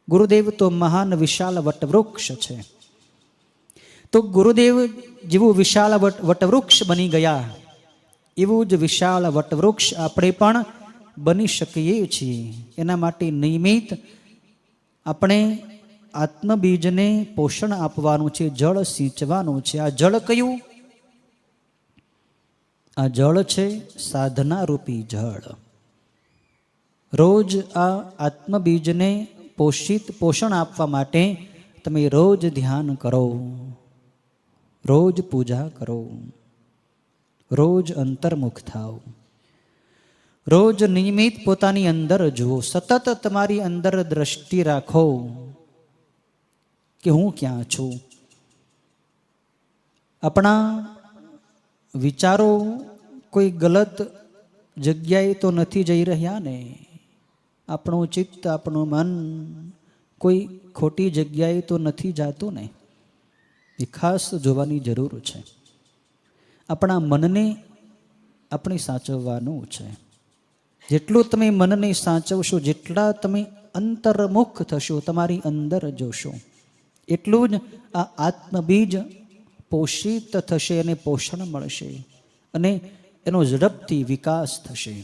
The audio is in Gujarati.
ગુરુદેવ તો મહાન વિશાળ વટવૃક્ષ છે. તો ગુરુદેવ જેવું વિશાળ વટવૃક્ષ બની ગયા, એવું જ વિશાળ વટવૃક્ષ આપણે પણ બની શકીએ છીએ. એના માટે નિયમિત આપણે આત્મબીજને પોષણ આપવાનું છે, જળ સિંચવાનું છે. આ જળ કયું? આ જળ છે સાધના રૂપી જળ. રોજ આ આત્મબીજને પોષણ આપવા માટે તમે રોજ ધ્યાન કરો, રોજ પૂજા કરો, રોજ અંતર્મુખ થાઓ, રોજ નિયમિત પોતાની અંદર જુઓ, સતત તમારી અંદર દ્રષ્ટિ રાખો કે હું ક્યાં છું. આપણા વિચારો કોઈ ગલત જગ્યાએ તો નથી જઈ રહ્યા ને? આપણું ચિત્ત, આપણું મન કોઈ ખોટી જગ્યાએ તો નથી જાતું ને? એ ખાસ જોવાની જરૂર છે. આપણા મનને આપણે સાચવવાનું છે. જેટલું તમે મનને સાચવશો, જેટલા તમે અંતર્મુખ થશો, તમારી અંદર જોશો, એટલું જ આ આત્મબીજ પોષિત થશે અને પોષણ મળશે અને એનો ઝડપથી વિકાસ થશે.